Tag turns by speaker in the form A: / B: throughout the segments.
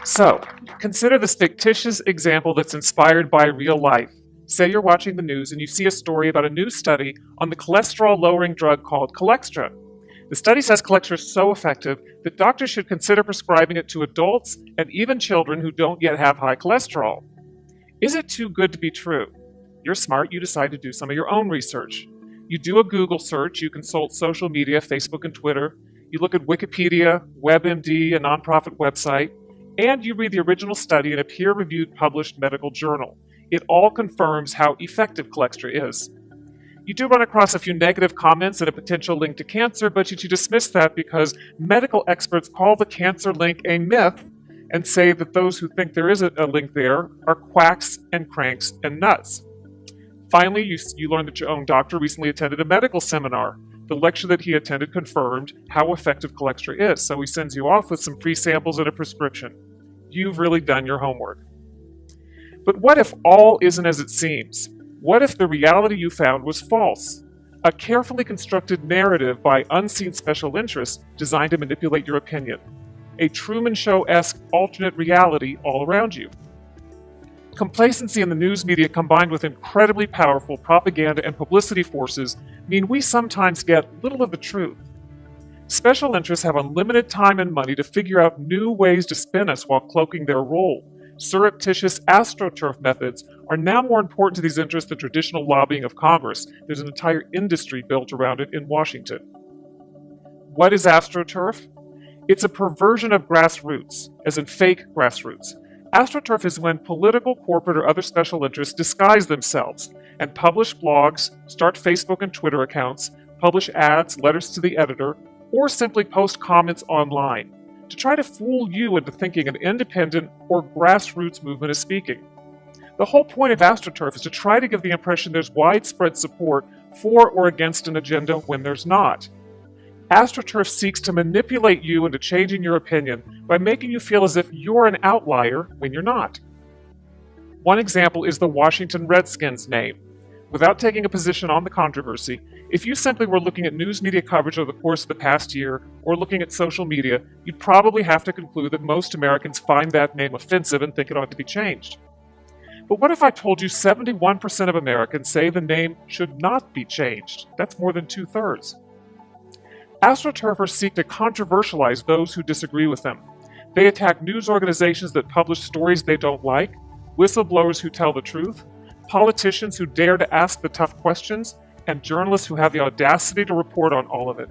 A: So, consider this fictitious example that's inspired by real life. Say you're watching the news and you see a story about a new study on the cholesterol-lowering drug called Cholextra. The study says Cholextra is so effective that doctors should consider prescribing it to adults and even children who don't yet have high cholesterol. Is it too good to be true? You're smart, you decide to do some of your own research. You do a Google search, you consult social media, Facebook and Twitter, you look at Wikipedia, WebMD, a nonprofit website, and you read the original study in a peer-reviewed published medical journal. It all confirms how effective Cholextra is. You do run across a few negative comments and a potential link to cancer, but you dismiss that because medical experts call the cancer link a myth and say that those who think there is a link there are quacks and cranks and nuts. Finally, you learn that your own doctor recently attended a medical seminar. The lecture that he attended confirmed how effective Cholextra is, so he sends you off with some free samples and a prescription. You've really done your homework. But what if all isn't as it seems? What if the reality you found was false? A carefully constructed narrative by unseen special interests designed to manipulate your opinion. A Truman Show-esque alternate reality all around you. Complacency in the news media combined with incredibly powerful propaganda and publicity forces mean we sometimes get little of the truth. Special interests have unlimited time and money to figure out new ways to spin us while cloaking their role. Surreptitious astroturf methods are now more important to these interests than traditional lobbying of Congress. There's an entire industry built around it in Washington. What is astroturf? It's a perversion of grassroots, as in fake grassroots. AstroTurf is when political, corporate, or other special interests disguise themselves and publish blogs, start Facebook and Twitter accounts, publish ads, letters to the editor, or simply post comments online to try to fool you into thinking an independent or grassroots movement is speaking. The whole point of AstroTurf is to try to give the impression there's widespread support for or against an agenda when there's not. AstroTurf seeks to manipulate you into changing your opinion by making you feel as if you're an outlier when you're not. One example is the Washington Redskins name. Without taking a position on the controversy, if you simply were looking at news media coverage over the course of the past year or looking at social media, you'd probably have to conclude that most Americans find that name offensive and think it ought to be changed. But what if I told you 71% of Americans say the name should not be changed? That's more than 2/3. AstroTurfers seek to controversialize those who disagree with them. They attack news organizations that publish stories they don't like, whistleblowers who tell the truth, politicians who dare to ask the tough questions, and journalists who have the audacity to report on all of it.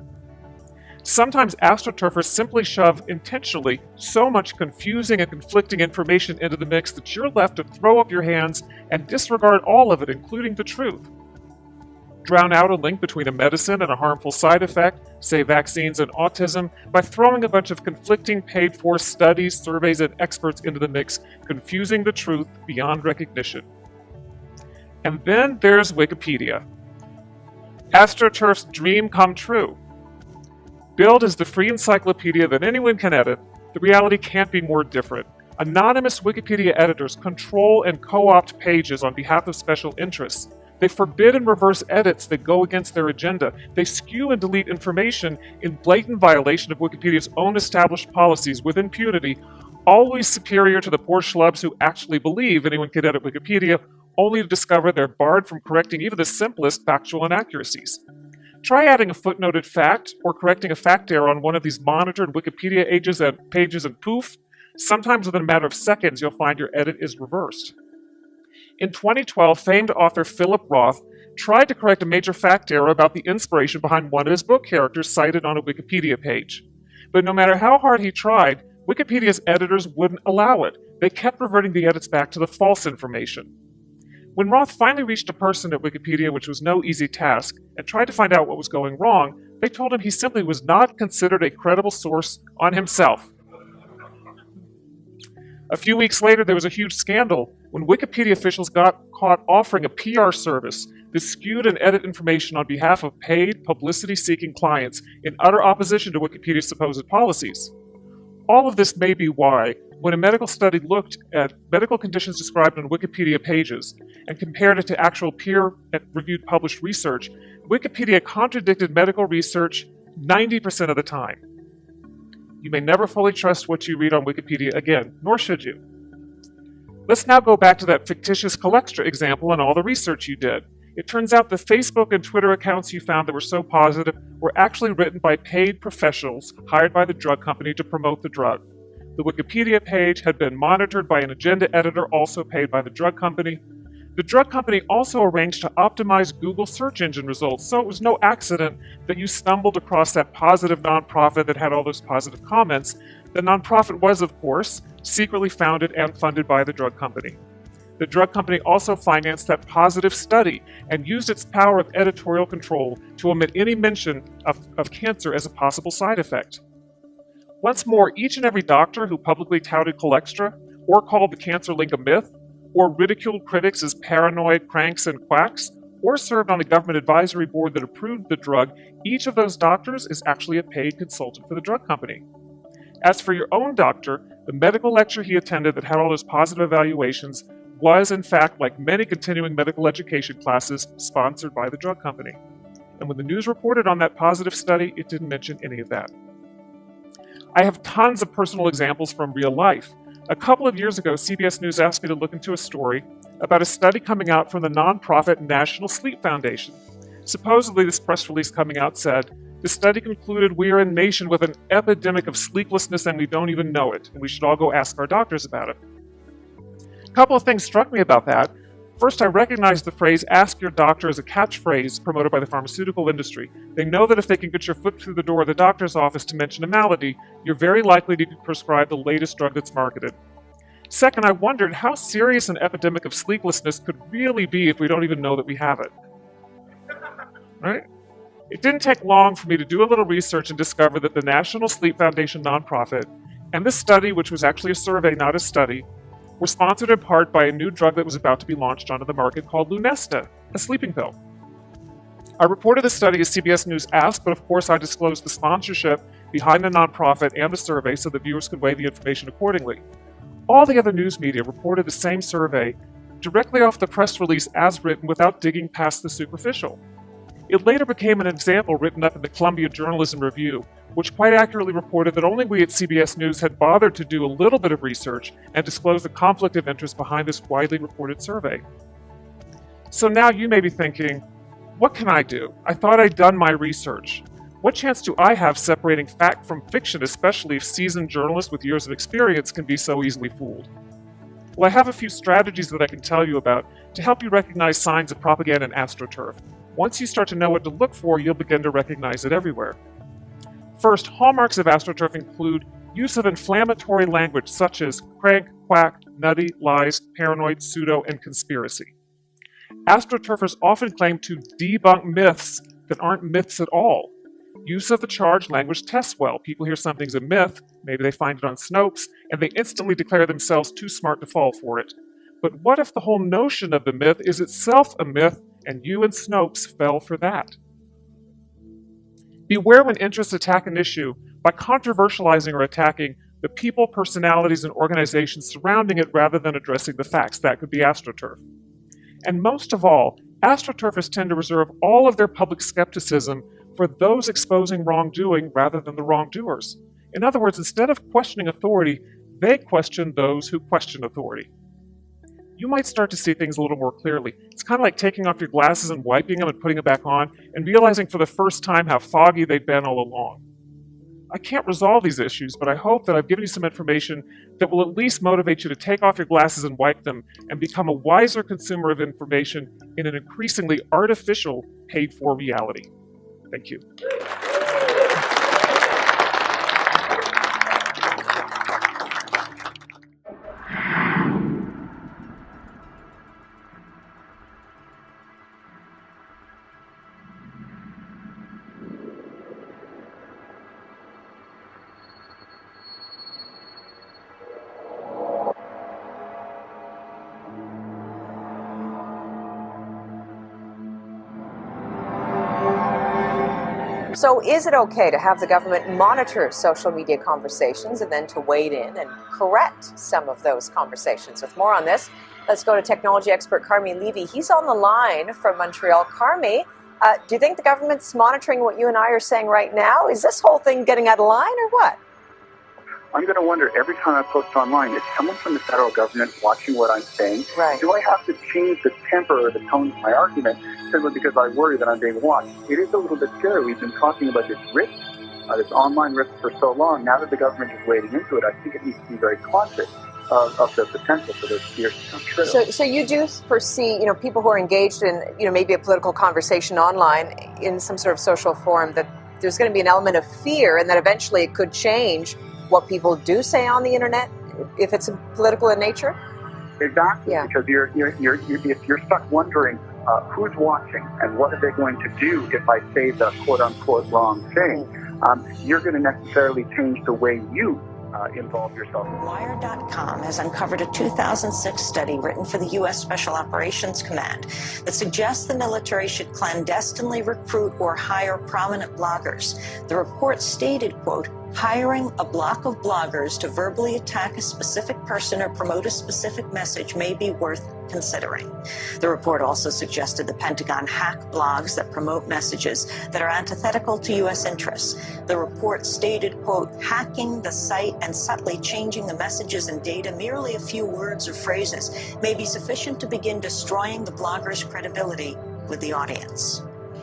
A: Sometimes AstroTurfers simply shove intentionally so much confusing and conflicting information into the mix that you're left to throw up your hands and disregard all of it, including the truth. Drown out a link between a medicine and a harmful side effect, say vaccines and autism, by throwing a bunch of conflicting paid-for studies, surveys, and experts into the mix, confusing the truth beyond recognition. And then there's Wikipedia. AstroTurf's dream come true. Billed as the free encyclopedia that anyone can edit, the reality can't be more different. Anonymous Wikipedia editors control and co-opt pages on behalf of special interests. They forbid and reverse edits that go against their agenda. They skew and delete information in blatant violation of Wikipedia's own established policies with impunity, always superior to the poor schlubs who actually believe anyone can edit Wikipedia, only to discover they're barred from correcting even the simplest factual inaccuracies. Try adding a footnoted fact or correcting a fact error on one of these monitored Wikipedia pages and poof, sometimes within a matter of seconds you'll find your edit is reversed. In 2012, famed author Philip Roth tried to correct a major fact error about the inspiration behind one of his book characters cited on a Wikipedia page. But no matter how hard he tried, Wikipedia's editors wouldn't allow it. They kept reverting the edits back to the false information. When Roth finally reached a person at Wikipedia, which was no easy task, and tried to find out what was going wrong, they told him he simply was not considered a credible source on himself. A few weeks later, there was a huge scandal when Wikipedia officials got caught offering a PR service that skewed and edited information on behalf of paid, publicity-seeking clients in utter opposition to Wikipedia's supposed policies. All of this may be why, when a medical study looked at medical conditions described on Wikipedia pages and compared it to actual peer-reviewed published research, Wikipedia contradicted medical research 90% of the time. You may never fully trust what you read on Wikipedia again, nor should you. Let's now go back to that fictitious Colextra example and all the research you did. It turns out the Facebook and Twitter accounts you found that were so positive were actually written by paid professionals hired by the drug company to promote the drug. The Wikipedia page had been monitored by an agenda editor also paid by the drug company. The drug company also arranged to optimize Google search engine results, so it was no accident that you stumbled across that positive nonprofit that had all those positive comments. The nonprofit was, of course, secretly founded and funded by the drug company. The drug company also financed that positive study and used its power of editorial control to omit any mention of cancer as a possible side effect. Once more, each and every doctor who publicly touted Colextra, or called the cancer link a myth, or ridiculed critics as paranoid cranks and quacks, or served on a government advisory board that approved the drug, each of those doctors is actually a paid consultant for the drug company. As for your own doctor, the medical lecture he attended that had all those positive evaluations was, in fact, like many continuing medical education classes, sponsored by the drug company. And when the news reported on that positive study, it didn't mention any of that. I have tons of personal examples from real life. A couple of years ago, CBS News asked me to look into a story about a study coming out from the nonprofit National Sleep Foundation. Supposedly, this press release coming out said, the study concluded we are a nation with an epidemic of sleeplessness and we don't even know it, and we should all go ask our doctors about it. A couple of things struck me about that. First, I recognized the phrase ask your doctor as a catchphrase promoted by the pharmaceutical industry. They know that if they can get your foot through the door of the doctor's office to mention a malady, you're very likely to be prescribed the latest drug that's marketed. Second, I wondered how serious an epidemic of sleeplessness could really be if we don't even know that we have it. Right? It didn't take long for me to do a little research and discover that the National Sleep Foundation nonprofit and this study, which was actually a survey, not a study, were sponsored in part by a new drug that was about to be launched onto the market called Lunesta, a sleeping pill. I reported the study as CBS News asked, but of course I disclosed the sponsorship behind the nonprofit and the survey so that viewers could weigh the information accordingly. All the other news media reported the same survey directly off the press release as written without digging past the superficial. It later became an example written up in the Columbia Journalism Review, which quite accurately reported that only we at CBS News had bothered to do a little bit of research and disclose the conflict of interest behind this widely reported survey. So now you may be thinking, what can I do? I thought I'd done my research. What chance do I have separating fact from fiction, especially if seasoned journalists with years of experience can be so easily fooled? Well, I have a few strategies that I can tell you about to help you recognize signs of propaganda and astroturf. Once you start to know what to look for, you'll begin to recognize it everywhere. First, hallmarks of astroturf include use of inflammatory language such as crank, quack, nutty, lies, paranoid, pseudo, and conspiracy. Astroturfers often claim to debunk myths that aren't myths at all. Use of the charged language tests well. People hear something's a myth, maybe they find it on Snopes, and they instantly declare themselves too smart to fall for it. But what if the whole notion of the myth is itself a myth, and you and Snopes fell for that? Beware when interests attack an issue by controversializing or attacking the people, personalities, and organizations surrounding it rather than addressing the facts. That could be astroturf. And most of all, astroturfers tend to reserve all of their public skepticism for those exposing wrongdoing rather than the wrongdoers. In other words, instead of questioning authority, they question those who question authority. You might start to see things a little more clearly. It's kind of like taking off your glasses and wiping them and putting them back on and realizing for the first time how foggy they've been all along. I can't resolve these issues, but I hope that I've given you some information that will at least motivate you to take off your glasses and wipe them and become a wiser consumer of information in an increasingly artificial, paid-for reality. Thank you.
B: So is it okay to have the government monitor social media conversations and then to wade in and correct some of those conversations? With more on this, let's go to technology expert Carmi Levy. He's on the line from Montreal. Carmi, do you think the government's monitoring what you and I are saying right now? Is this whole thing getting out of line or what?
C: I'm going to wonder every time I post online, is someone from the federal government watching what I'm saying?
B: Right.
C: Do I have to change the temper or the tone of my argument simply because I worry that I'm being watched? It is a little bit scary. We've been talking about this risk, this online risk for so long. Now that the government is wading into it, I think it needs to be very conscious of the potential for those fears to come true.
B: So you do foresee, people who are engaged in, maybe a political conversation online in some sort of social forum, that there's going to be an element of fear, and that eventually it could change what people do say on the internet if it's political in nature?
C: Exactly,
B: Yeah.
C: because if you're stuck wondering who's watching and what are they going to do if I say the quote-unquote wrong thing, you're going to necessarily change the way you involve yourself.
D: Wired.com has uncovered a 2006 study written for the U.S. Special Operations Command that suggests the military should clandestinely recruit or hire prominent bloggers. The report stated, quote, hiring a block of bloggers to verbally attack a specific person or promote a specific message may be worth considering. The report also suggested the Pentagon hack blogs that promote messages that are antithetical to U.S. interests. The report stated, quote, hacking the site and subtly changing the messages and data merely a few words or phrases may be sufficient to begin destroying the blogger's credibility with the audience.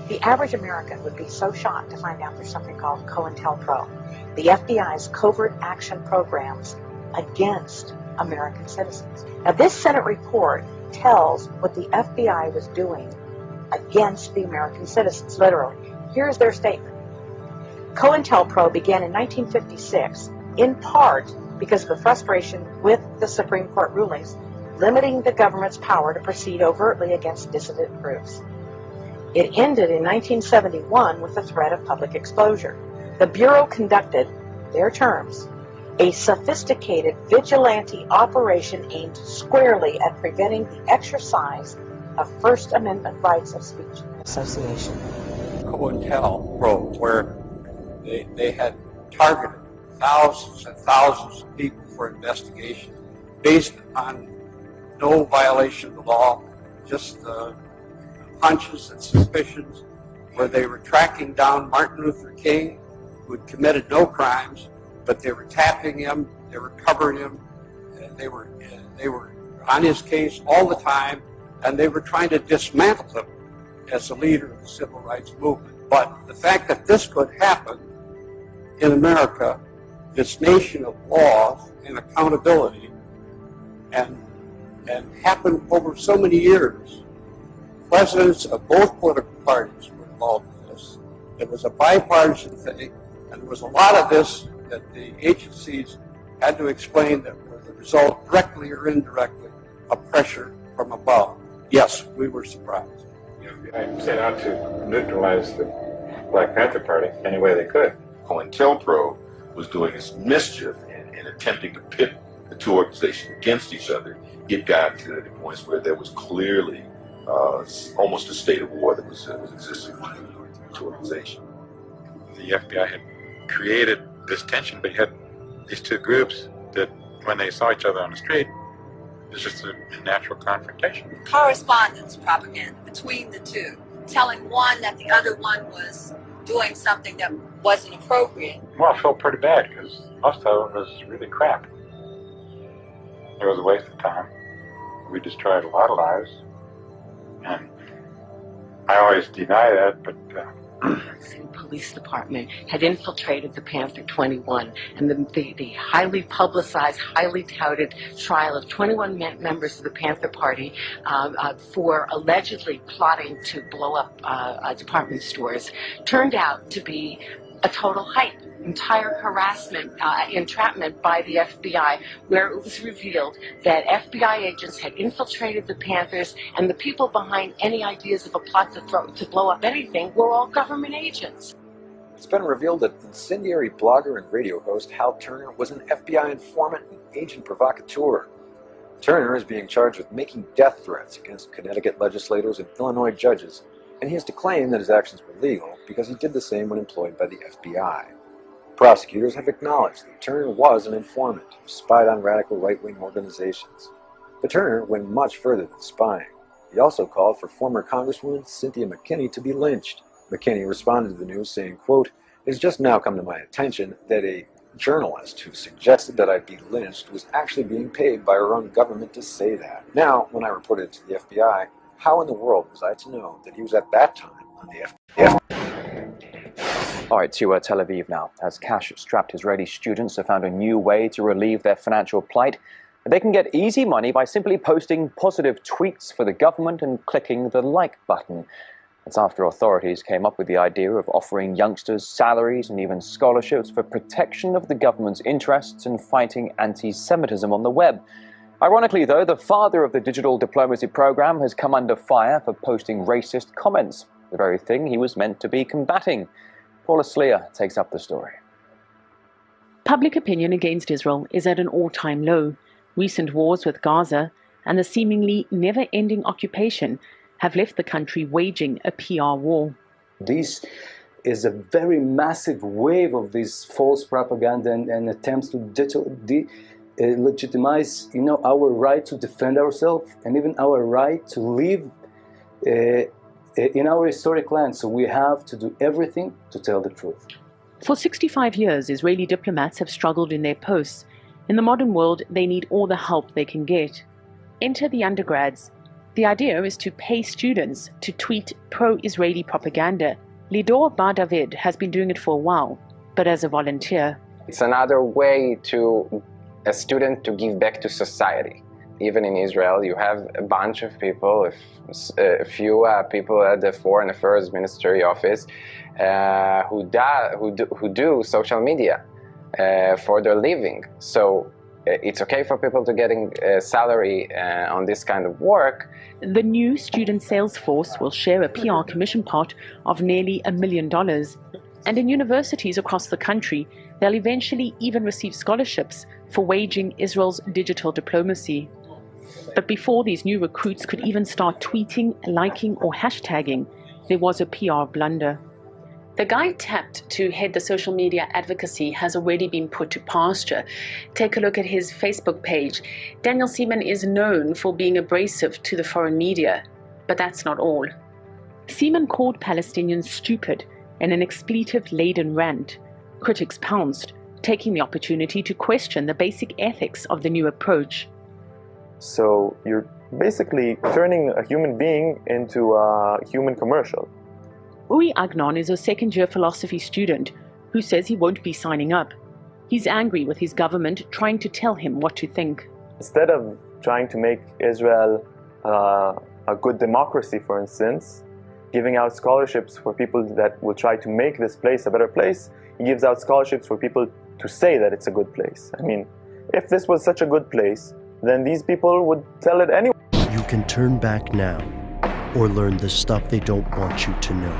E: The average American would be so shocked to find out there's something called COINTELPRO, the FBI's covert action programs against American citizens. Now, this Senate report tells what the FBI was doing against the American citizens, literally. Here's their statement. COINTELPRO began in 1956, in part because of the frustration with the Supreme Court rulings limiting the government's power to proceed overtly against dissident groups. It ended in 1971 with the threat of public exposure. The Bureau conducted, their terms, a sophisticated vigilante operation aimed squarely at preventing the exercise of First Amendment rights of speech and association.
F: COINTELPRO, where they had targeted thousands and thousands of people for investigation based on no violation of the law, just hunches and suspicions, where they were tracking down Martin Luther King, who had committed no crimes, but they were tapping him, they were covering him, and they were on his case all the time, and they were trying to dismantle him as a leader of the civil rights movement. But the fact that this could happen in America, this nation of law and accountability, and happen over so many years, presidents of both political parties were involved in this. It was a bipartisan thing, and there was a lot of this that the agencies had to explain that were the result, directly or indirectly, of pressure from above. Yes, we were surprised.
G: The FBI set out to neutralize the Black Panther Party any way they could.
H: COINTELPRO was doing its mischief in attempting to pit the two organizations against each other. It got to the points where there was clearly almost a state of war that was existing between the two organizations.
G: The FBI had created this tension, but you had these two groups that, when they saw each other on the street, it was just a natural confrontation.
I: Correspondence propaganda between the two, telling one that the other one was doing something that wasn't appropriate.
G: Well, I felt pretty bad because most of it was really crap. It was a waste of time. We destroyed a lot of lives, and I always deny that, but
J: police department had infiltrated the Panther 21, and the highly publicized, highly touted trial of 21 members of the Panther Party for allegedly plotting to blow up department stores turned out to be a total hype, entire harassment, entrapment by the FBI, where it was revealed that FBI agents had infiltrated the Panthers, and the people behind any ideas of a plot to blow up anything were all government agents.
K: It's been revealed that incendiary blogger and radio host Hal Turner was an FBI informant and agent provocateur. Turner is being charged with making death threats against Connecticut legislators and Illinois judges, and he has to claim that his actions were legal because he did the same when employed by the FBI. Prosecutors have acknowledged that Turner was an informant who spied on radical right-wing organizations. But Turner went much further than spying. He also called for former Congresswoman Cynthia McKinney to be lynched. McKinney responded to the news saying, quote, "It has just now come to my attention that a journalist who suggested that I'd be lynched was actually being paid by our own government to say that. Now, when I reported it to the FBI, how in the world was I to know that he was at that time on the FBI?
L: All right, to Tel Aviv now, as cash-strapped Israeli students have found a new way to relieve their financial plight. They can get easy money by simply posting positive tweets for the government and clicking the like button. That's after authorities came up with the idea of offering youngsters salaries and even scholarships for protection of the government's interests in fighting anti-Semitism on the web. Ironically, though, the father of the digital diplomacy program has come under fire for posting racist comments, the very thing he was meant to be combating. Paula Sleer takes up the story.
M: Public opinion against Israel is at an all-time low. Recent wars with Gaza and the seemingly never-ending occupation have left the country waging a PR war.
N: This is a very massive wave of this false propaganda and attempts to legitimize, our right to defend ourselves and even our right to live in our historic land. So we have to do everything to tell the truth.
M: For 65 years, Israeli diplomats have struggled in their posts. In the modern world, they need all the help they can get. Enter the undergrads. The idea is to pay students to tweet pro-Israeli propaganda. Lidor Bar David has been doing it for a while, but as a volunteer.
O: It's another way to a student to give back to society. Even in Israel, you have a bunch of people, a few people at the Foreign Affairs Ministry office who do social media for their living. So it's okay for people to getting a salary on this kind of work.
M: The new student sales force will share a PR commission pot of nearly $1 million. And in universities across the country, they'll eventually even receive scholarships for waging Israel's digital diplomacy. But before these new recruits could even start tweeting, liking, or hashtagging, there was a PR blunder. The guy tapped to head the social media advocacy has already been put to pasture. Take a look at his Facebook page. Daniel Seaman is known for being abrasive to the foreign media, but that's not all. Seaman called Palestinians stupid in an expletive-laden rant. Critics pounced, taking the opportunity to question the basic ethics of the new approach.
P: So you're basically turning a human being into a human commercial.
M: Uri Agnon is a second-year philosophy student who says he won't be signing up. He's angry with his government trying to tell him what to think.
P: Instead of trying to make Israel a good democracy, for instance, giving out scholarships for people that will try to make this place a better place, he gives out scholarships for people to say that it's a good place. I mean, if this was such a good place, then these people would tell it anyway.
Q: You can turn back now or learn the stuff they don't want you to know.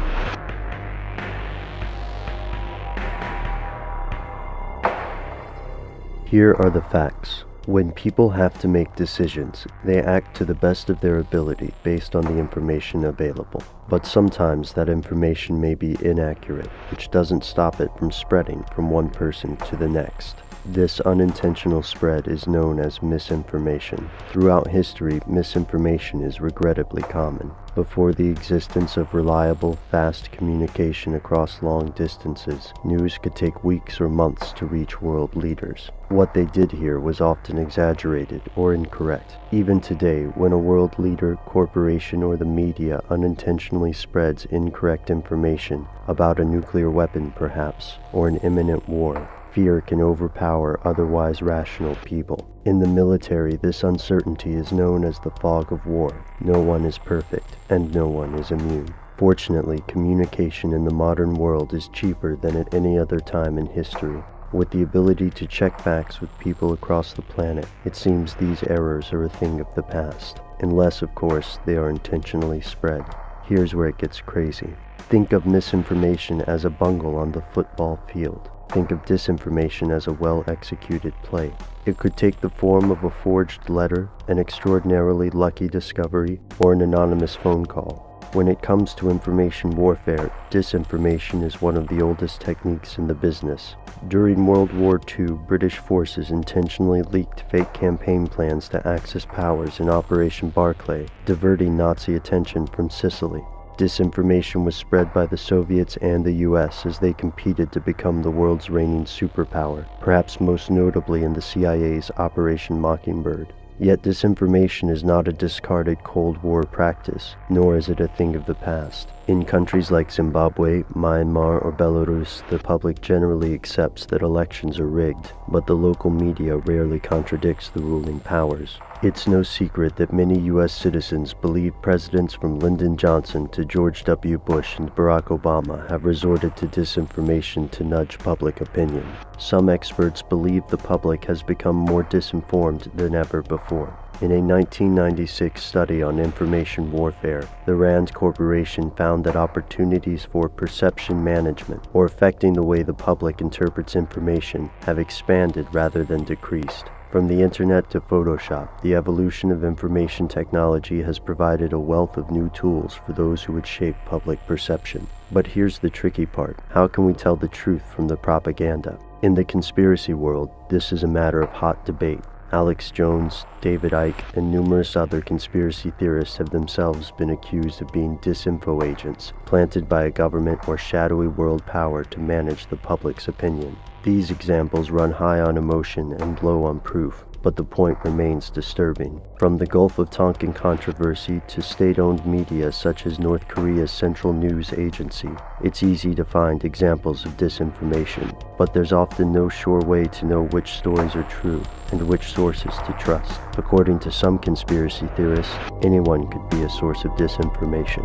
Q: Here are the facts. When people have to make decisions, they act to the best of their ability based on the information available. But sometimes that information may be inaccurate, which doesn't stop it from spreading from one person to the next. This unintentional spread is known as misinformation. Throughout history, misinformation is regrettably common. Before the existence of reliable, fast communication across long distances, news could take weeks or months to reach world leaders. What they did here was often exaggerated or incorrect. Even today, when a world leader, corporation, or the media unintentionally spreads incorrect information about a nuclear weapon perhaps, or an imminent war, fear can overpower otherwise rational people. In the military, this uncertainty is known as the fog of war. No one is perfect, and no one is immune. Fortunately, communication in the modern world is cheaper than at any other time in history. With the ability to check facts with people across the planet, it seems these errors are a thing of the past, unless, of course, they are intentionally spread. Here's where it gets crazy. Think of misinformation as a bungle on the football field. Think of disinformation as a well-executed play. It could take the form of a forged letter, an extraordinarily lucky discovery, or an anonymous phone call. When it comes to information warfare, disinformation is one of the oldest techniques in the business. During World War II, British forces intentionally leaked fake campaign plans to Axis powers in Operation Barclay, diverting Nazi attention from Sicily. Disinformation was spread by the Soviets and the US as they competed to become the world's reigning superpower, perhaps most notably in the CIA's Operation Mockingbird. Yet disinformation is not a discarded Cold War practice, nor is it a thing of the past. In countries like Zimbabwe, Myanmar, or Belarus, the public generally accepts that elections are rigged, but the local media rarely contradicts the ruling powers. It's no secret that many U.S. citizens believe presidents from Lyndon Johnson to George W. Bush and Barack Obama have resorted to disinformation to nudge public opinion. Some experts believe the public has become more disinformed than ever before. In a 1996 study on information warfare, the RAND Corporation found that opportunities for perception management, or affecting the way the public interprets information, have expanded rather than decreased. From the internet to Photoshop, the evolution of information technology has provided a wealth of new tools for those who would shape public perception. But here's the tricky part. How can we tell the truth from the propaganda? In the conspiracy world, this is a matter of hot debate. Alex Jones, David Icke, and numerous other conspiracy theorists have themselves been accused of being disinfo agents, planted by a government or shadowy world power to manage the public's opinion. These examples run high on emotion and low on proof, but the point remains disturbing. From the Gulf of Tonkin controversy to state-owned media such as North Korea's Central News Agency, it's easy to find examples of disinformation, but there's often no sure way to know which stories are true and which sources to trust. According to some conspiracy theorists, anyone could be a source of disinformation.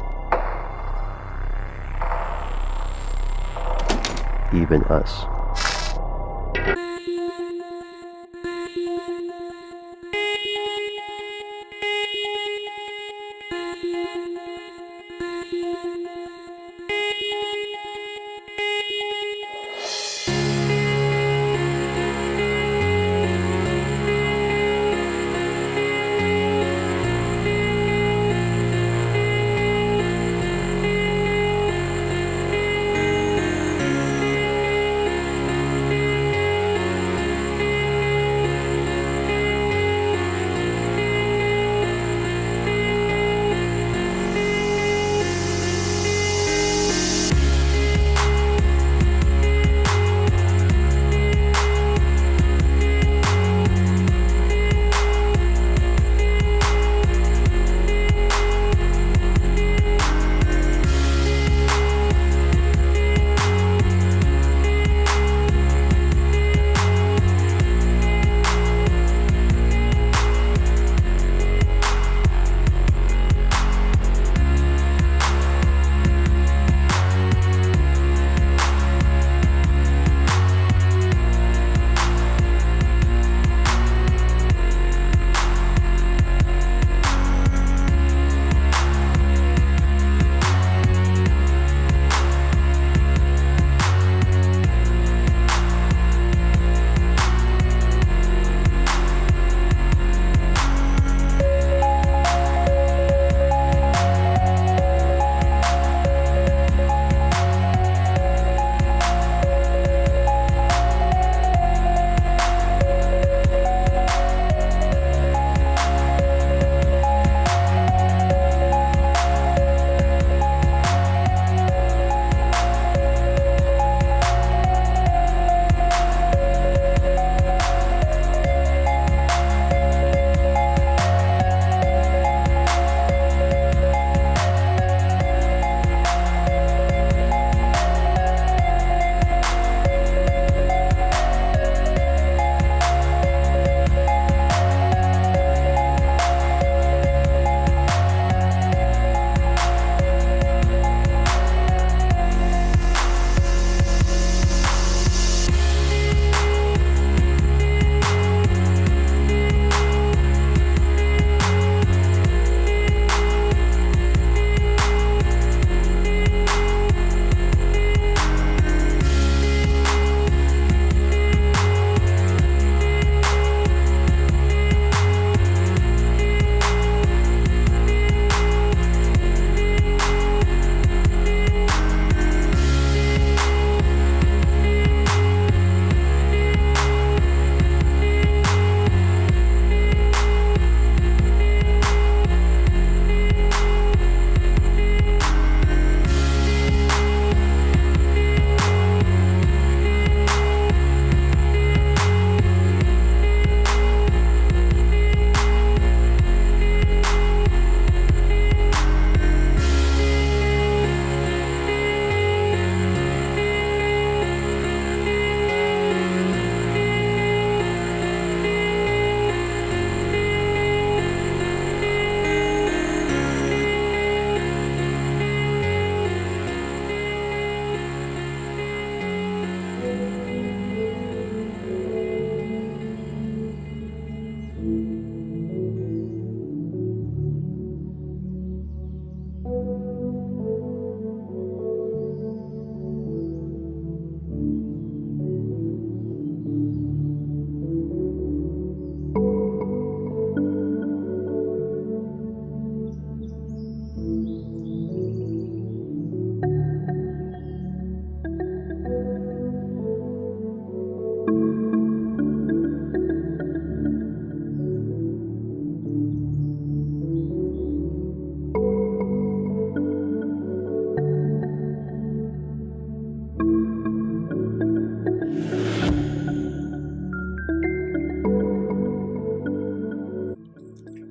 Q: Even us.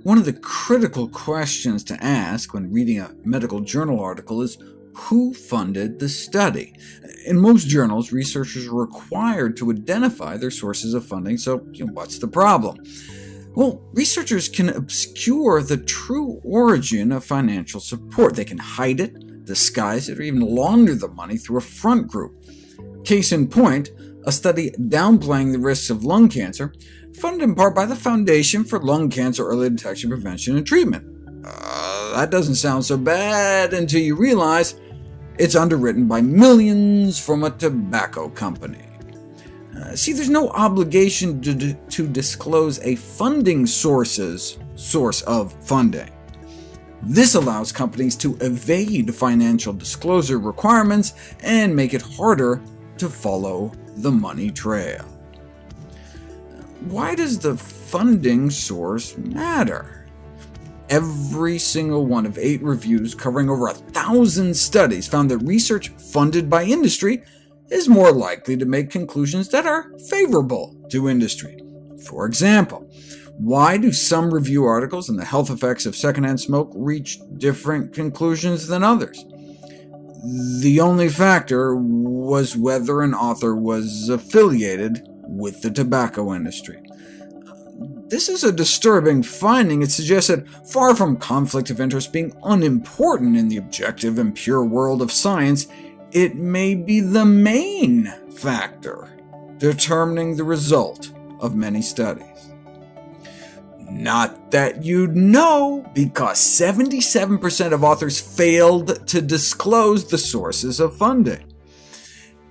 R: One of the critical questions to ask when reading a medical journal article is, who funded the study? In most journals, researchers are required to identify their sources of funding, so what's the problem? Well, researchers can obscure the true origin of financial support. They can hide it, disguise it, or even launder the money through a front group. Case in point, a study downplaying the risks of lung cancer, funded in part by the Foundation for Lung Cancer Early Detection, Prevention, and Treatment. That doesn't sound so bad until you realize it's underwritten by millions from a tobacco company. See, there's no obligation to disclose a funding source of funding. This allows companies to evade financial disclosure requirements and make it harder to follow the money trail. Why does the funding source matter? Every single one of 8 reviews covering over 1,000 studies found that research funded by industry is more likely to make conclusions that are favorable to industry. For example, why do some review articles on the health effects of secondhand smoke reach different conclusions than others? The only factor was whether an author was affiliated with the tobacco industry. This is a disturbing finding. It suggests that, far from conflict of interest being unimportant in the objective and pure world of science, it may be the main factor determining the result of many studies. Not that you'd know, because 77% of authors failed to disclose the sources of funding.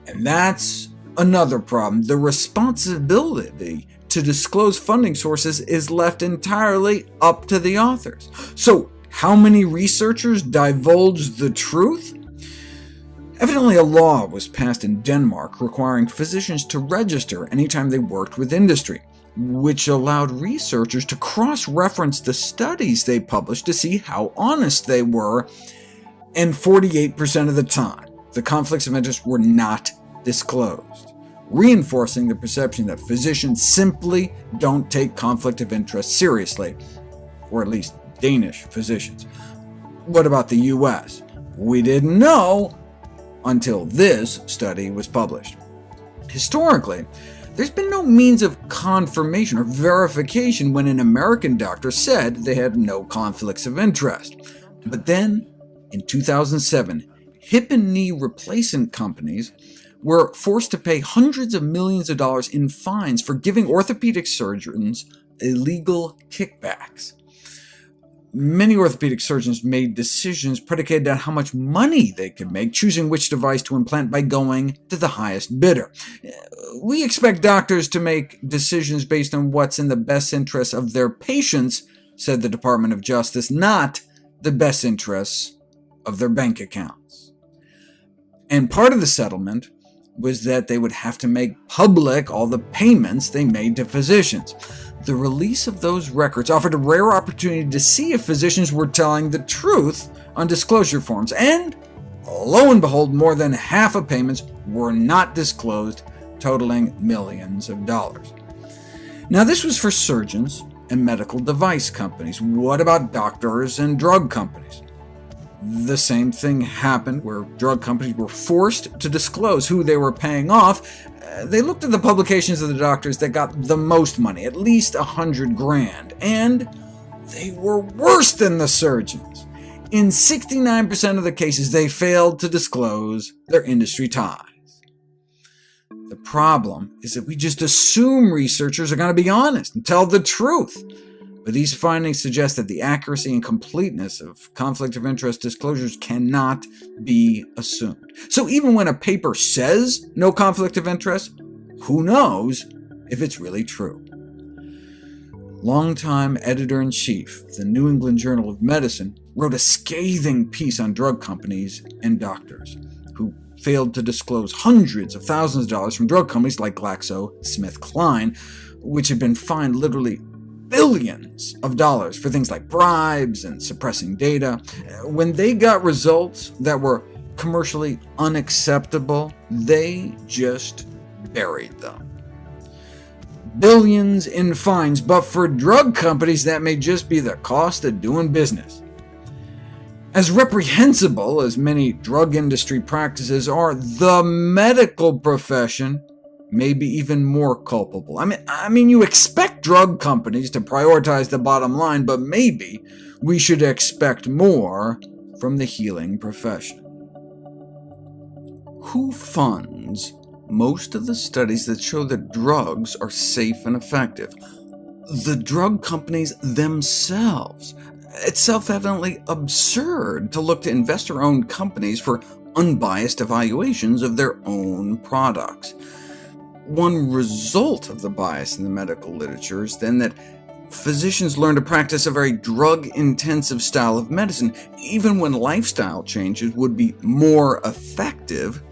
R: And that's another problem. The responsibility to disclose funding sources is left entirely up to the authors. So, how many researchers divulged the truth? Evidently, a law was passed in Denmark requiring physicians to register anytime they worked with industry, which allowed researchers to cross-reference the studies they published to see how honest they were, and 48% of the time, the conflicts of interest were not disclosed, reinforcing the perception that physicians simply don't take conflict of interest seriously, or at least Danish physicians. What about the US? We didn't know until this study was published. Historically, there's been no means of confirmation or verification when an American doctor said they had no conflicts of interest. But then, in 2007, hip and knee replacement companies were forced to pay hundreds of millions of dollars in fines for giving orthopedic surgeons illegal kickbacks. Many orthopedic surgeons made decisions predicated on how much money they could make, choosing which device to implant by going to the highest bidder. We expect doctors to make decisions based on what's in the best interests of their patients, said the Department of Justice, not the best interests of their bank accounts. And part of the settlement was that they would have to make public all the payments they made to physicians. The release of those records offered a rare opportunity to see if physicians were telling the truth on disclosure forms, and lo and behold, more than half of payments were not disclosed, totaling millions of dollars. Now, this was for surgeons and medical device companies. What about doctors and drug companies? The same thing happened where drug companies were forced to disclose who they were paying off. They looked at the publications of the doctors that got the most money, at least $100,000, and they were worse than the surgeons. In 69% of the cases, they failed to disclose their industry ties. The problem is that we just assume researchers are going to be honest and tell the truth. But these findings suggest that the accuracy and completeness of conflict of interest disclosures cannot be assumed. So even when a paper says no conflict of interest, who knows if it's really true? Longtime editor-in-chief of the New England Journal of Medicine wrote a scathing piece on drug companies and doctors who failed to disclose hundreds of thousands of dollars from drug companies like GlaxoSmithKline, which had been fined literally billions of dollars for things like bribes and suppressing data. When they got results that were commercially unacceptable, they just buried them. billions in fines, but for drug companies that may just be the cost of doing business. As reprehensible as many drug industry practices are, the medical profession may be even more culpable. I mean, you expect drug companies to prioritize the bottom line, but maybe we should expect more from the healing profession. Who funds most of the studies that show that drugs are safe and effective? The drug companies themselves. It's self-evidently absurd to look to investor-owned companies for unbiased evaluations of their own products. One result of the bias in the medical literature is then that physicians learn to practice a very drug-intensive style of medicine. Even when lifestyle changes would be more effective,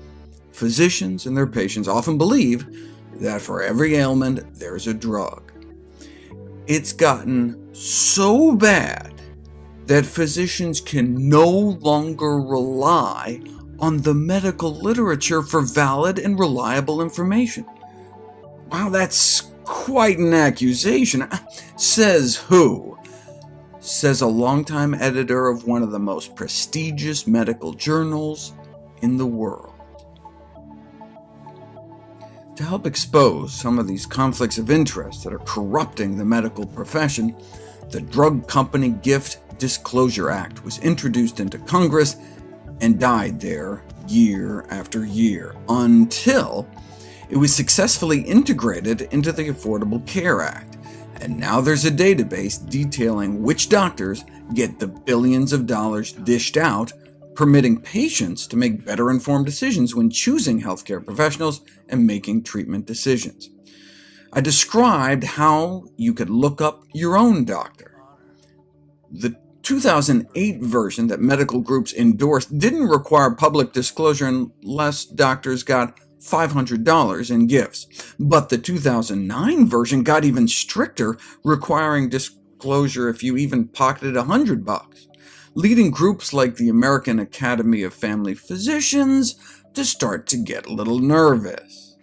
R: physicians and their patients often believe that for every ailment there's a drug. It's gotten so bad that physicians can no longer rely on the medical literature for valid and reliable information. Wow, that's quite an accusation. Says who? Says a longtime editor of one of the most prestigious medical journals in the world. To help expose some of these conflicts of interest that are corrupting the medical profession, the Drug Company Gift Disclosure Act was introduced into Congress and died there year after year, until it was successfully integrated into the Affordable Care Act. And now there's a database detailing which doctors get the billions of dollars dished out, permitting patients to make better informed decisions when choosing healthcare professionals and making treatment decisions. I described how you could look up your own doctor. The 2008 version that medical groups endorsed didn't require public disclosure unless doctors got $500 in gifts, but the 2009 version got even stricter, requiring disclosure if you even pocketed $100, leading groups like the American Academy of Family Physicians to start to get a little nervous.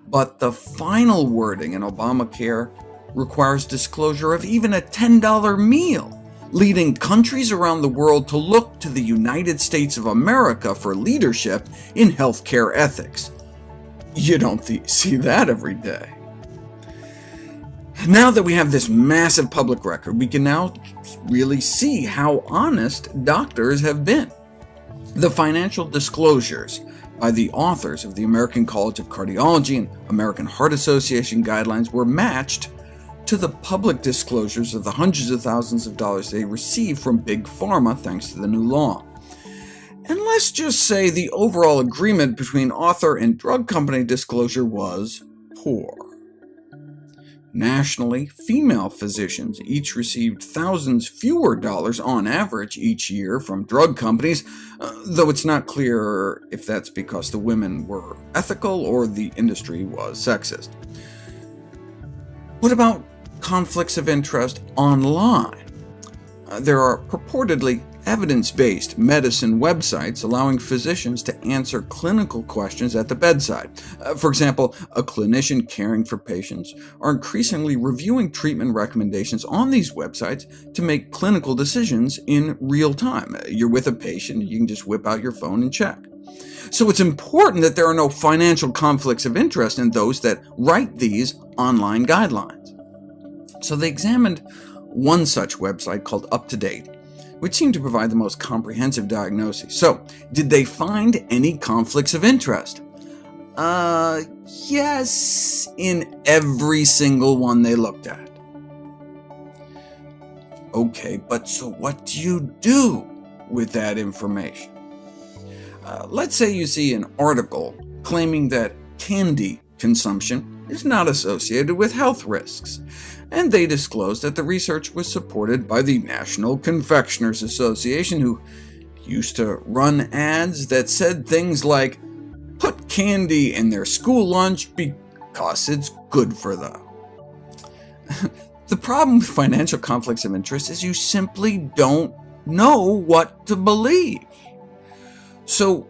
R: But the final wording in Obamacare requires disclosure of even a $10 meal, leading countries around the world to look to the United States of America for leadership in healthcare ethics. You don't see that every day. Now that we have this massive public record, we can now really see how honest doctors have been. The financial disclosures by the authors of the American College of Cardiology and American Heart Association guidelines were matched to the public disclosures of the hundreds of thousands of dollars they receive from Big Pharma thanks to the new law. And let's just say the overall agreement between author and drug company disclosure was poor. Nationally, female physicians each received thousands fewer dollars on average each year from drug companies, though it's not clear if that's because the women were ethical or the industry was sexist. What about conflicts of interest online? There are purportedly evidence-based medicine websites allowing physicians to answer clinical questions at the bedside. For example, a clinician caring for patients are increasingly reviewing treatment recommendations on these websites to make clinical decisions in real time. You're with a patient, you can just whip out your phone and check. So it's important that there are no financial conflicts of interest in those that write these online guidelines. So they examined one such website called UpToDate, which seemed to provide the most comprehensive diagnosis. So, did they find any conflicts of interest? Yes, in every single one they looked at. Okay, but so what do you do with that information? Let's say you see an article claiming that candy consumption is not associated with health risks, and they disclosed that the research was supported by the National Confectioners Association, who used to run ads that said things like, "Put candy in their school lunch because it's good for them." The problem with financial conflicts of interest is you simply don't know what to believe. So,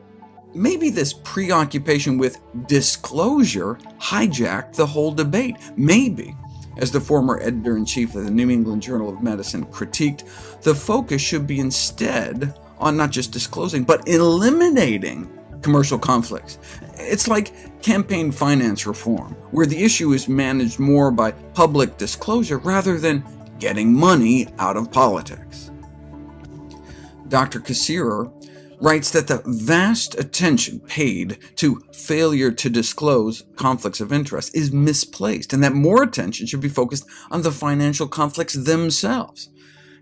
R: maybe this preoccupation with disclosure hijacked the whole debate. Maybe, as the former editor-in-chief of the New England Journal of Medicine critiqued, the focus should be instead on not just disclosing, but eliminating commercial conflicts. It's like campaign finance reform, where the issue is managed more by public disclosure rather than getting money out of politics. Dr. Kassirer writes that the vast attention paid to failure to disclose conflicts of interest is misplaced, and that more attention should be focused on the financial conflicts themselves.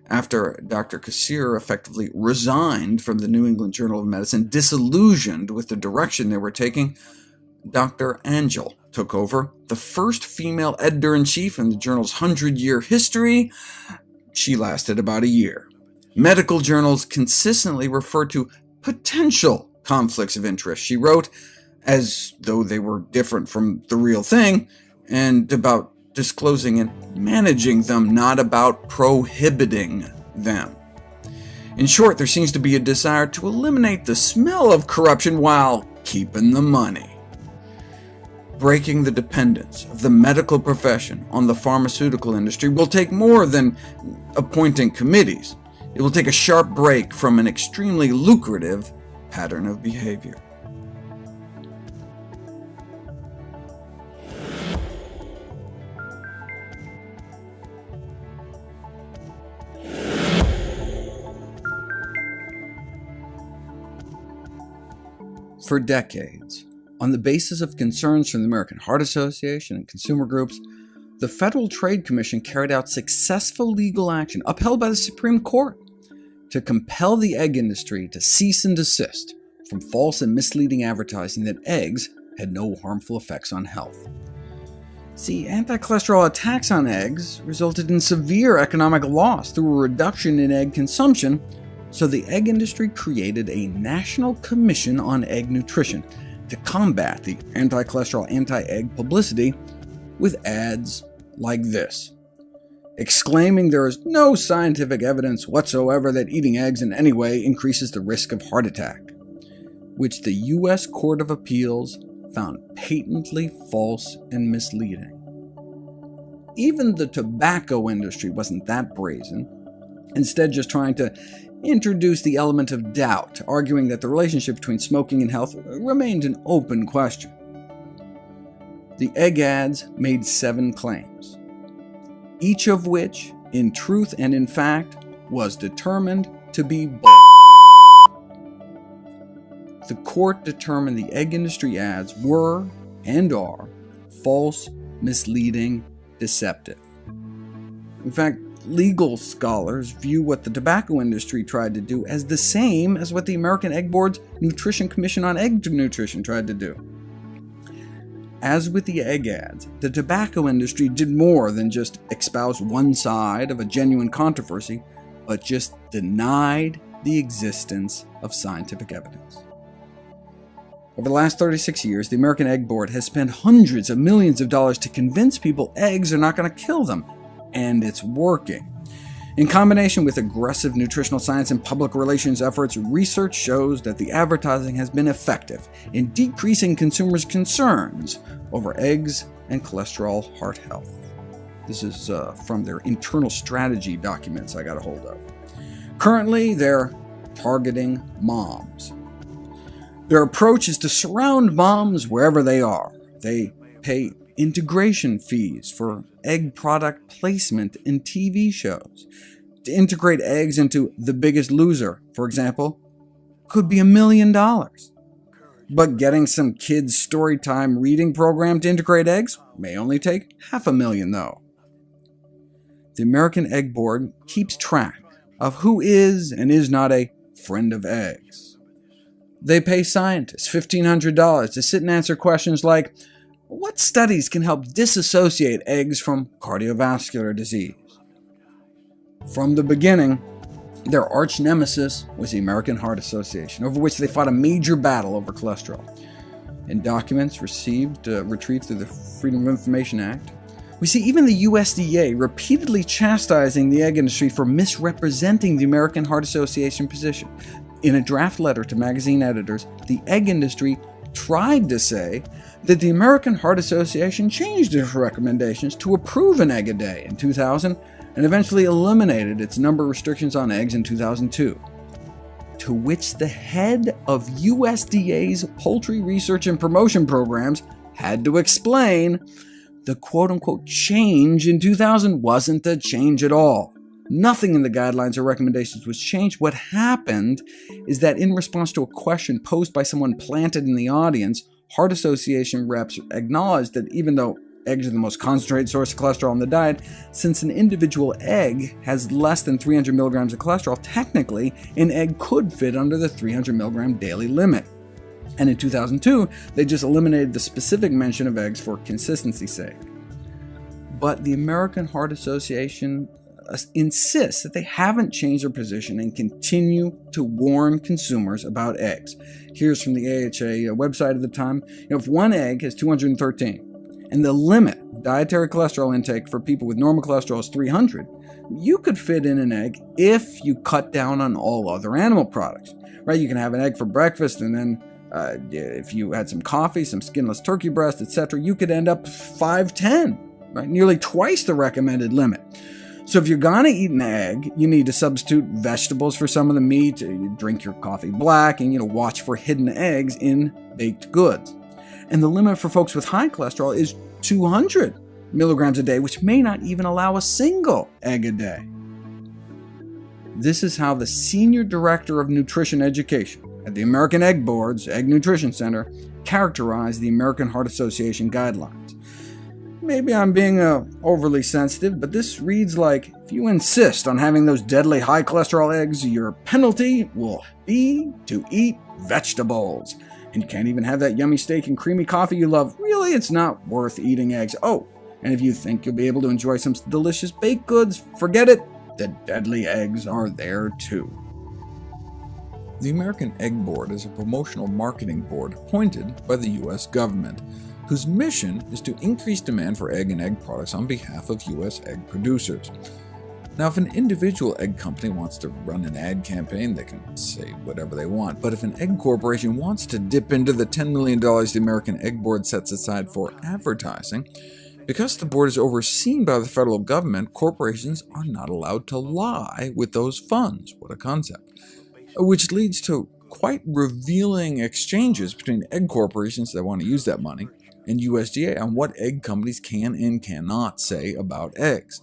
R: After Dr. Kassirer effectively resigned from the New England Journal of Medicine, disillusioned with the direction they were taking, Dr. Angel took over, the first female editor-in-chief in the journal's 100-year history. She lasted about a year. Medical journals consistently refer to potential conflicts of interest, she wrote, as though they were different from the real thing, and about disclosing and managing them, not about prohibiting them. In short, there seems to be a desire to eliminate the smell of corruption while keeping the money. Breaking the dependence of the medical profession on the pharmaceutical industry will take more than appointing committees. It will take a sharp break from an extremely lucrative pattern of behavior. For decades, on the basis of concerns from the American Heart Association and consumer groups, the Federal Trade Commission carried out successful legal action, upheld by the Supreme Court, to compel the egg industry to cease and desist from false and misleading advertising that eggs had no harmful effects on health. See, anti-cholesterol attacks on eggs resulted in severe economic loss through a reduction in egg consumption, so the egg industry created a National Commission on Egg Nutrition to combat the anti-cholesterol, anti-egg publicity with ads like this, exclaiming there is no scientific evidence whatsoever that eating eggs in any way increases the risk of heart attack, which the U.S. Court of Appeals found patently false and misleading. Even the tobacco industry wasn't that brazen, instead just trying to introduced the element of doubt, arguing that the relationship between smoking and health remained an open question. The egg ads made 7 claims, each of which, in truth and in fact, was determined to be bull. The court determined the egg industry ads were, and are, false, misleading, deceptive. In fact, legal scholars view what the tobacco industry tried to do as the same as what the American Egg Board's Nutrition Commission on Egg Nutrition tried to do. As with the egg ads, the tobacco industry did more than just espouse one side of a genuine controversy, but just denied the existence of scientific evidence. Over the last 36 years, the American Egg Board has spent hundreds of millions of dollars to convince people eggs are not going to kill them. And it's working. In combination with aggressive nutritional science and public relations efforts, research shows that the advertising has been effective in decreasing consumers' concerns over eggs and cholesterol heart health. This is from their internal strategy documents I got a hold of. Currently, they're targeting moms. Their approach is to surround moms wherever they are. They pay integration fees for egg product placement in TV shows. To integrate eggs into The Biggest Loser, for example, could be $1 million. But getting some kids' storytime reading program to integrate eggs may only take $500,000 though. The American Egg Board keeps track of who is and is not a friend of eggs. They pay scientists $1,500 to sit and answer questions like, what studies can help disassociate eggs from cardiovascular disease? From the beginning, their arch nemesis was the American Heart Association, over which they fought a major battle over cholesterol. In documents retrieved through the Freedom of Information Act, we see even the USDA repeatedly chastising the egg industry for misrepresenting the American Heart Association position. In a draft letter to magazine editors, the egg industry tried to say that the American Heart Association changed its recommendations to approve an egg a day in 2000 and eventually eliminated its number restrictions on eggs in 2002. To which the head of USDA's Poultry Research and Promotion Programs had to explain the quote-unquote change in 2000 wasn't a change at all. Nothing in the guidelines or recommendations was changed. What happened is that in response to a question posed by someone planted in the audience, Heart Association reps acknowledged that even though eggs are the most concentrated source of cholesterol in the diet, since an individual egg has less than 300 milligrams of cholesterol, technically an egg could fit under the 300 milligram daily limit. And in 2002, they just eliminated the specific mention of eggs for consistency's sake. But the American Heart Association insists that they haven't changed their position and continue to warn consumers about eggs. Here's from the AHA website at the time. If one egg has 213, and the limit dietary cholesterol intake for people with normal cholesterol is 300, you could fit in an egg if you cut down on all other animal products. Right? You can have an egg for breakfast, and then if you had some coffee, some skinless turkey breast, etc., you could end up 510, right? Nearly twice the recommended limit. So if you're going to eat an egg, you need to substitute vegetables for some of the meat, you drink your coffee black, and watch for hidden eggs in baked goods. And the limit for folks with high cholesterol is 200 milligrams a day, which may not even allow a single egg a day. This is how the Senior Director of Nutrition Education at the American Egg Board's Egg Nutrition Center characterized the American Heart Association guidelines. Maybe I'm being overly sensitive, but this reads like, if you insist on having those deadly high cholesterol eggs, your penalty will be to eat vegetables. And you can't even have that yummy steak and creamy coffee you love. Really, it's not worth eating eggs. Oh, and if you think you'll be able to enjoy some delicious baked goods, forget it. The deadly eggs are there too. The American Egg Board is a promotional marketing board appointed by the U.S. government, whose mission is to increase demand for egg and egg products on behalf of U.S. egg producers. Now, if an individual egg company wants to run an ad campaign, they can say whatever they want. But if an egg corporation wants to dip into the $10 million the American Egg Board sets aside for advertising, because the board is overseen by the federal government, corporations are not allowed to lie with those funds. What a concept. Which leads to quite revealing exchanges between egg corporations that want to use that money and USDA on what egg companies can and cannot say about eggs.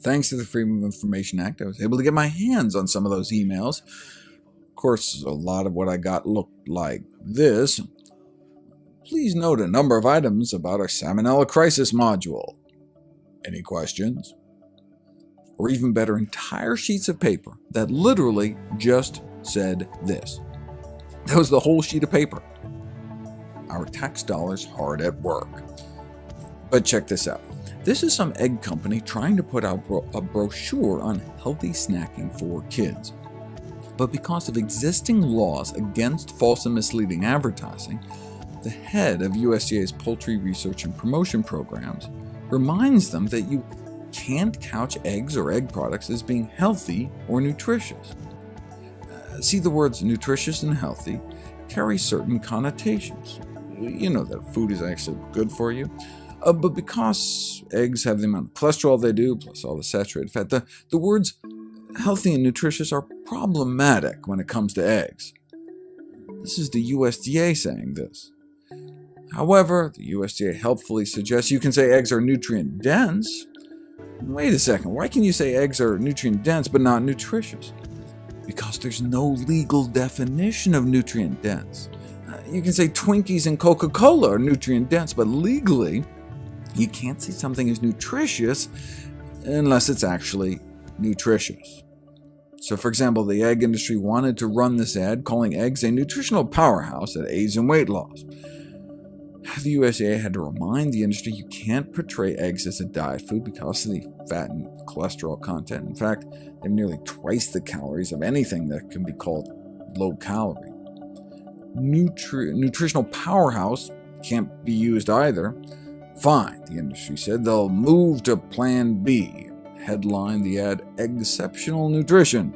R: Thanks to the Freedom of Information Act, I was able to get my hands on some of those emails. Of course, a lot of what I got looked like this. Please note a number of items about our Salmonella Crisis module. Any questions? Or even better, entire sheets of paper that literally just said this. That was the whole sheet of paper. Our tax dollars hard at work. But check this out. This is some egg company trying to put out a brochure on healthy snacking for kids. But because of existing laws against false and misleading advertising, the head of USDA's Poultry Research and Promotion Programs reminds them that you can't couch eggs or egg products as being healthy or nutritious. See, the words nutritious and healthy carry certain connotations. You know that food is actually good for you. But because eggs have the amount of cholesterol they do, plus all the saturated fat, the words healthy and nutritious are problematic when it comes to eggs. This is the USDA saying this. However, the USDA helpfully suggests you can say eggs are nutrient dense. Wait a second, why can you say eggs are nutrient dense but not nutritious? Because there's no legal definition of nutrient dense. You can say Twinkies and Coca-Cola are nutrient dense, but legally, you can't say something is nutritious unless it's actually nutritious. So, for example, the egg industry wanted to run this ad calling eggs a nutritional powerhouse that aids in weight loss. The USDA had to remind the industry you can't portray eggs as a diet food because of the fat and cholesterol content. In fact, they have nearly twice the calories of anything that can be called low calorie. Nutritional powerhouse can't be used either. Fine, the industry said, they'll move to Plan B. Headline the ad, Exceptional Nutrition.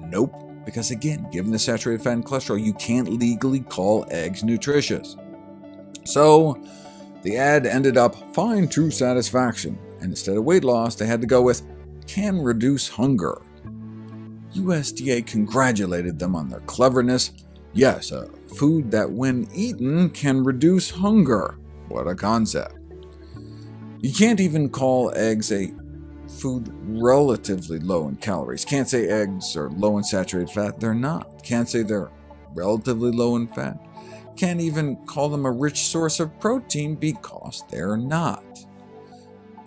R: Nope. because again, given the saturated fat and cholesterol, you can't legally call eggs nutritious. So the ad ended up find true satisfaction, and instead of weight loss, they had to go with can reduce hunger. USDA congratulated them on their cleverness. Yes, a food that when eaten can reduce hunger. What a concept. You can't even call eggs a food relatively low in calories. Can't say eggs are low in saturated fat. They're not. Can't say they're relatively low in fat. Can't even call them a rich source of protein because they're not.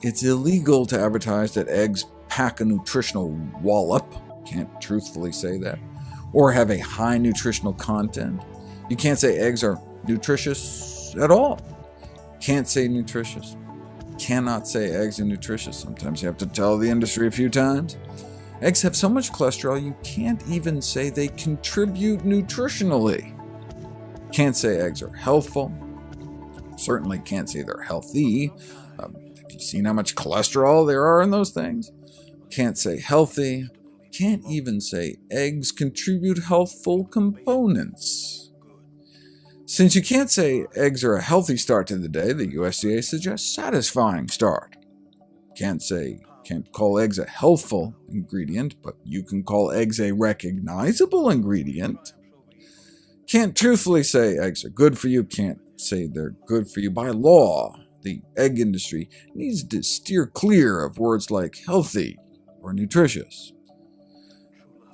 R: It's illegal to advertise that eggs pack a nutritional wallop. Can't truthfully say that. Or have a high nutritional content. You can't say eggs are nutritious at all. Can't say nutritious. Cannot say eggs are nutritious. Sometimes you have to tell the industry a few times. Eggs have so much cholesterol you can't even say they contribute nutritionally. Can't say eggs are healthful. Certainly can't say they're healthy. Have you seen how much cholesterol there are in those things? Can't say healthy. Can't even say eggs contribute healthful components. Since you can't say eggs are a healthy start to the day, the USDA suggests satisfying start. Can't call eggs a healthful ingredient, but you can call eggs a recognizable ingredient. Can't truthfully say eggs are good for you, can't say they're good for you by law. The egg industry needs to steer clear of words like healthy or nutritious.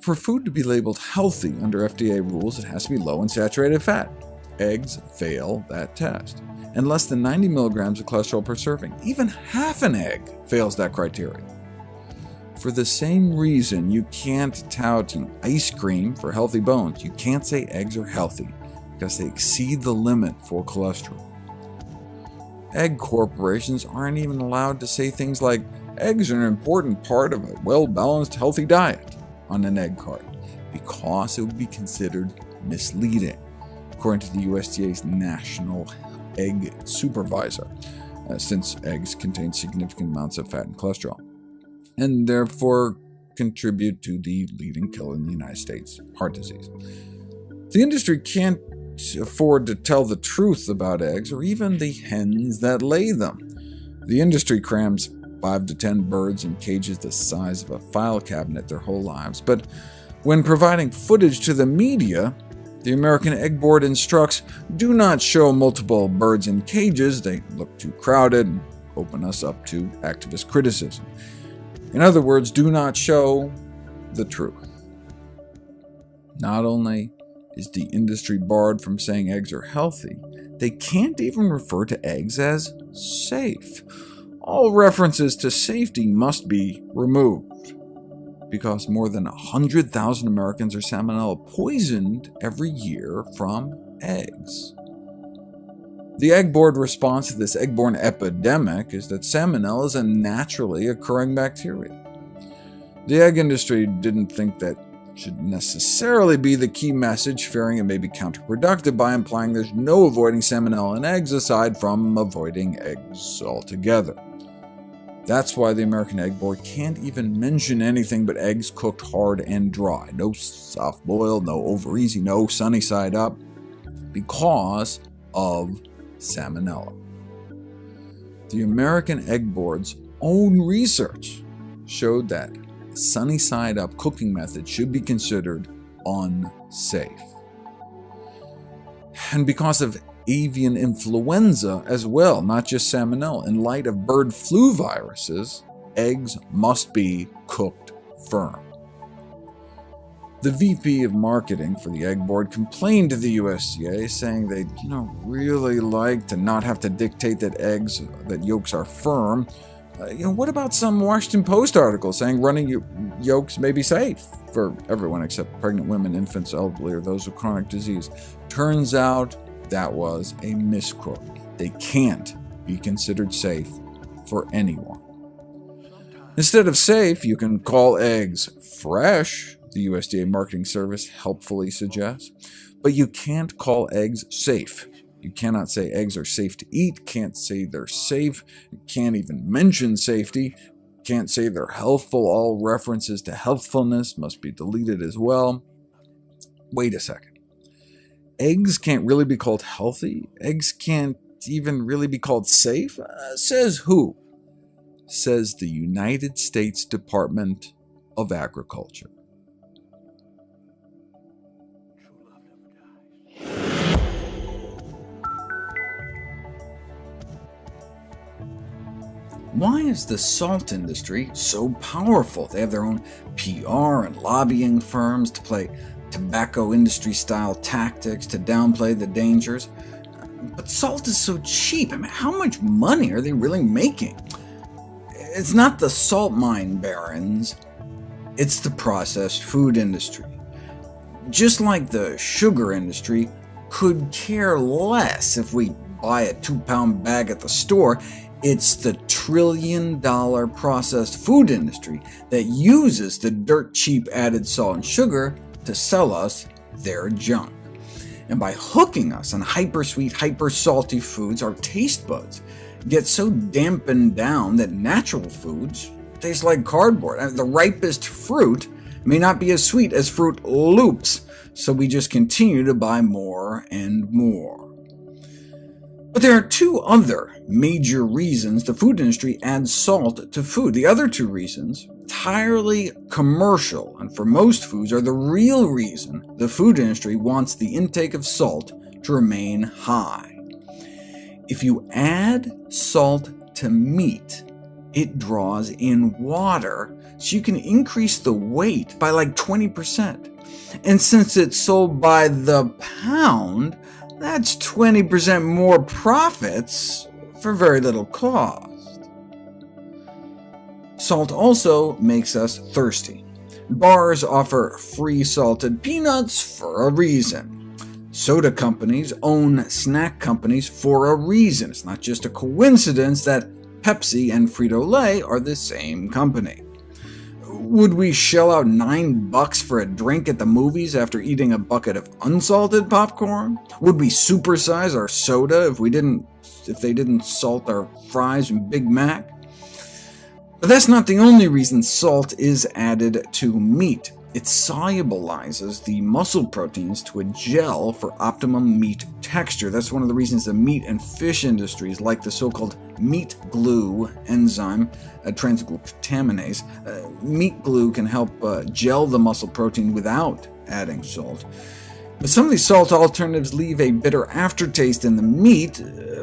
R: For food to be labeled healthy under FDA rules, it has to be low in saturated fat. Eggs fail that test. And less than 90 milligrams of cholesterol per serving. Even half an egg fails that criteria. For the same reason you can't tout ice cream for healthy bones, you can't say eggs are healthy because they exceed the limit for cholesterol. Egg corporations aren't even allowed to say things like eggs are an important part of a well-balanced, healthy diet on an egg carton because it would be considered misleading, according to the USDA's National Egg Supervisor, since eggs contain significant amounts of fat and cholesterol, and therefore contribute to the leading killer in the United States, heart disease. The industry can't afford to tell the truth about eggs or even the hens that lay them. The industry crams 5 to 10 birds in cages the size of a file cabinet their whole lives, but when providing footage to the media, the American Egg Board instructs, do not show multiple birds in cages, they look too crowded and open us up to activist criticism. In other words, do not show the truth. Not only is the industry barred from saying eggs are healthy, they can't even refer to eggs as safe. All references to safety must be removed because more than 100,000 Americans are salmonella poisoned every year from eggs. The Egg Board response to this egg-borne epidemic is that salmonella is a naturally occurring bacteria. The egg industry didn't think that should necessarily be the key message, fearing it may be counterproductive by implying there's no avoiding salmonella in eggs aside from avoiding eggs altogether. That's why the American Egg Board can't even mention anything but eggs cooked hard and dry. No soft boiled, no over easy, no sunny side up, because of salmonella. The American Egg Board's own research showed that the sunny side up cooking method should be considered unsafe. And because of avian influenza as well, not just salmonella, in light of bird flu viruses, eggs must be cooked firm. The VP of marketing for the Egg Board complained to the USDA, saying they'd really like to not have to dictate that yolks are firm. What about some Washington Post articles saying running yolks may be safe for everyone except pregnant women, infants, elderly, or those with chronic disease? Turns out that was a misquote. They can't be considered safe for anyone. Instead of safe, you can call eggs fresh, the USDA Marketing Service helpfully suggests, but you can't call eggs safe. You cannot say eggs are safe to eat, can't say they're safe, can't even mention safety, can't say they're healthful. All references to healthfulness must be deleted as well. wait a second. Eggs can't really be called healthy? Eggs can't even really be called safe? Says who? Says the United States Department of Agriculture. Why is the salt industry so powerful? They have their own PR and lobbying firms to play tobacco industry-style tactics to downplay the dangers. But salt is so cheap. I mean, how much money are they really making? It's not the salt mine barons, it's the processed food industry. Just like the sugar industry could care less if we buy a 2-pound bag at the store, it's the trillion-dollar processed food industry that uses the dirt-cheap added salt and sugar to sell us their junk. And by hooking us on hyper-sweet, hyper-salty foods, our taste buds get so dampened down that natural foods taste like cardboard. The ripest fruit may not be as sweet as Fruit Loops, so we just continue to buy more and more. But there are two other major reasons the food industry adds salt to food. The other two reasons, entirely commercial, and for most foods are the real reason the food industry wants the intake of salt to remain high. If you add salt to meat, it draws in water, so you can increase the weight by like 20%. And since it's sold by the pound, that's 20% more profits for very little cost. Salt also makes us thirsty. Bars offer free salted peanuts for a reason. Soda companies own snack companies for a reason. It's not just a coincidence that Pepsi and Frito-Lay are the same company. Would we shell out $9 for a drink at the movies after eating a bucket of unsalted popcorn? Would we supersize our soda if they didn't salt our fries and Big Mac? But that's not the only reason salt is added to meat. It solubilizes the muscle proteins to a gel for optimum meat texture. That's one of the reasons the meat and fish industries like the so-called meat glue enzyme, transglutaminase. Meat glue can help gel the muscle protein without adding salt. But some of these salt alternatives leave a bitter aftertaste in the meat,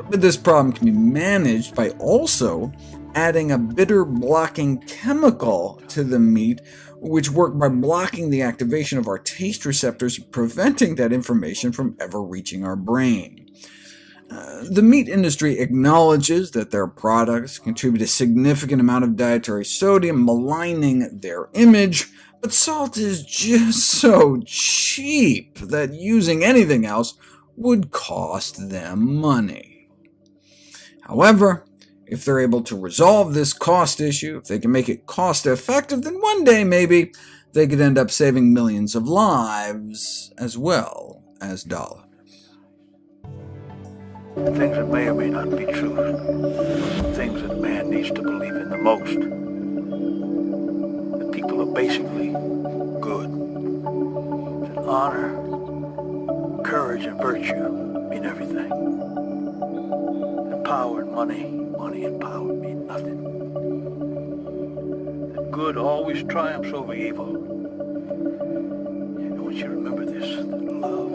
R: but this problem can be managed by also adding a bitter-blocking chemical to the meat, which work by blocking the activation of our taste receptors, preventing that information from ever reaching our brain. The meat industry acknowledges that their products contribute a significant amount of dietary sodium, maligning their image, but salt is just so cheap that using anything else would cost them money. However, if they're able to resolve this cost issue, if they can make it cost-effective, then one day maybe they could end up saving millions of lives as well as dollars.
S: Things that may or may not be true. Things that man needs to believe in the most. That people are basically good. That honor, courage, and virtue mean everything. That power and money and power mean nothing. That good always triumphs over evil. And I want you to remember this, that love